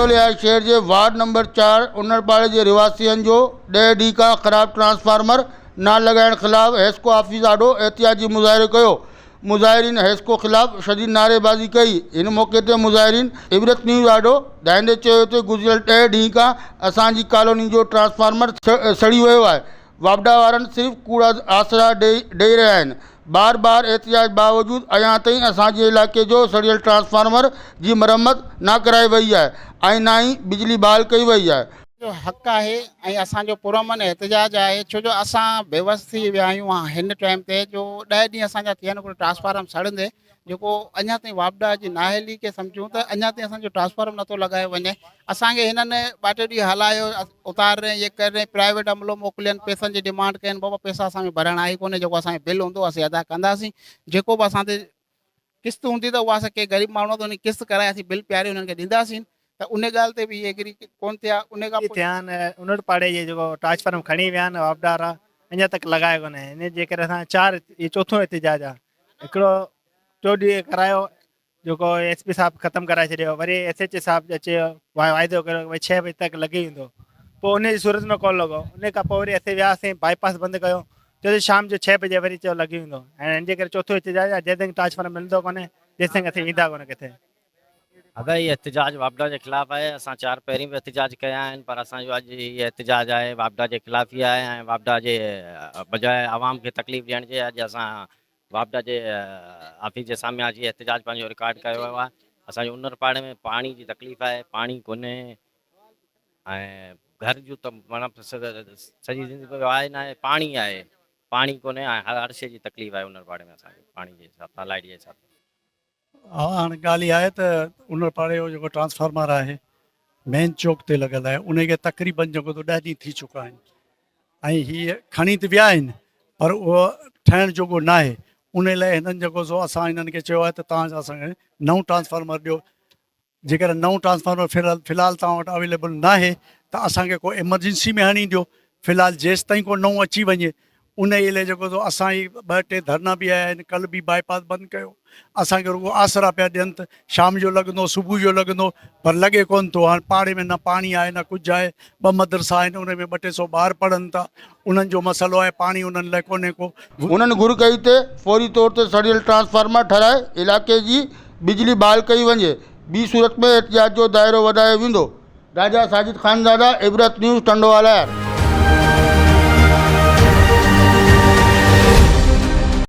टंडोलिया शहर के ward number 4 उन्नरपाड़े के रिवासियों जो 10 डी का खराब ट्रांसफार्मर न लगाने खिलाफ हेस्को ऑफिस आडो एहतियाजी मुजाहिरो किया। मुजाहिरीन हेस्को खिलाफ शदीद नारेबाजी कई। इन मौके पर मुजाहिरीन इबरत न्यूज़ आडो ॿुधाईंदे चयो गुज़िरियल 10 ॾींहं का असांजी कॉलोनी जो ट्रांसफार्मर सड़ी वो है। वापडा वारन सिर्फ कूड़ा आसरा ॾेई रहा आहिनि। बार बार एहतियाज बावजूद अञा ताईं असांजे इलाके जो सड़ियल ट्रांसफार्मर की मरम्मत ना कराई वही है ऐं ना ही बिजली बहाल कई वही है। जो हक़ है ऐं असांजो पुरअमन एहतिजाज है छो जो असां बेवस थी विया आहियूं हिन टाइम ते जो 10 ॾींहं असांजा थिया आहिनि। ट्रांसफार्मर सड़ंदे जेको अञा ताईं वापडा जी नाहेली के सम्झूं त अञा ताईं असांजो ट्रांसफार्मर नथो लॻायो वञे। असांखे हिननि 2-3 ॾींहं हलायो उतार रहे ये कर रहे प्राइवेट अमलो मोकिलियनि पैसनि जी डिमांड कनि। बाबा पैसा असांखे भरणु आहे कोन्हे। जेको असांजो बिल हूंदो असीं अदा कंदासीं। जेको बि असां ते किस्त हूंदी त उहा असां के ग़रीब माण्हू त उन किस्त कराए असीं बिल प्यारे उन्हनि खे ॾींदासीं। त उन ॻाल्हि ते बि एग्री कोन थिया। उन खां पोइ ध्यानु उन्नरपाड़े जे जेको ट्रांसफार्मर खणी विया आहिनि वापडा वारा अञा तक लॻायो कोन्हे। हिन जे करे असां 4 ये चौथों एहतिजाज आहे। हिकिड़ो 4 ॾींहं करायो जेको SP साहब ख़तमु कराए छॾियो। वरी SH साहब अचे वाइदो कयो भई 6 बजे तक लॻी वेंदो। पोइ उन जी सूरत में कोन लॻो। उन खां पोइ वरी असीं वियासीं बाईपास बंदि कयो चयो शाम जो 6 बजे वरी चयो लॻी वेंदो। ऐं हिन जे करे चौथों एहतिजाज आहे जेसिताईं ट्रांसफार्मर मिलंदो कोन्हे तेसिताईं असीं वेंदा कोन्हे किथे। अगर ये एहतिजाज वापडा के खिलाफ है। असां 4 पहिरीं भी एहतिजाज कया आहिनि पर असांजो अॼु ये एहतिजाज आहे वापडा के खिलाफ ही आहे ऐं वापडा जे बजाय आवाम खे तकलीफ़ ॾियण जे अॼु असां वापडा जे ऑफिस जे साम्हूं अची एहतिजाज पंहिंजो रिकॉर्ड कयो वियो आहे। असांजे उन्नरपाड़े में पाणी जी तकलीफ़ आहे। पाणी कोन्हे ऐं घर जूं त मतिलबु सॼी ज़िंदगी आहे न आहे पाणी आहे। पाणी कोन्हे ऐं हर शइ जी तकलीफ़ आहे उन्नरपाड़े में असांखे पाणी जे हिसाब सां लाइट जे हिसाब सां। हाँ हाणे ॻाल्हि आहे त उन्नरपाड़े जो जेको ट्रांसफार्मर आहे मेन चौक ते लॻल आहे। उनखे तक़रीबन जेको 10 ॾींहं थी चुका आहिनि ऐं हीअ खणी त विया आहिनि पर उहो ठहिण जोॻो न आहे। उन लाइ हिननि जेको सो असां हिननि खे चयो आहे त तव्हां असांखे नओं ट्रांसफार्मर ॾियो। जेकर नओं ट्रांसफार्मर फ़िलहाल तव्हां वटि अवेलेबल न आहे त असांखे को एमरजेंसी में हणी ॾियो। फ़िलहाल जेसि ताईं को नओं अची वञे उन जे लाइ जेको सो असां ई 2-3 धरना बि आया आहिनि। कल्ह बि बाईपास बंदि कयो। असांखे रुगो आसरा पिया ॾियनि त शाम जो लॻंदो सुबुह जो लॻंदो पर लॻे कोन थो। हाणे पाड़े में न पाणी आहे न कुझु आहे। 2 मदरसा आहिनि उन में 200-200 ॿार पढ़नि था। उन्हनि जो मसइलो आहे पाणी उन्हनि लाइ कोन्हे को। उन्हनि घुर कई ते फौरी तौर ते सड़ियल ट्रांसफार्मर ठहाराए इलाके की बिजली बहाल कई वञे। ॿी सूरत में एहतिजाज जो दायरो वधायो वेंदो। राजा साजिद खानज़ादा इबरत न्यूज़ टंडोवाला।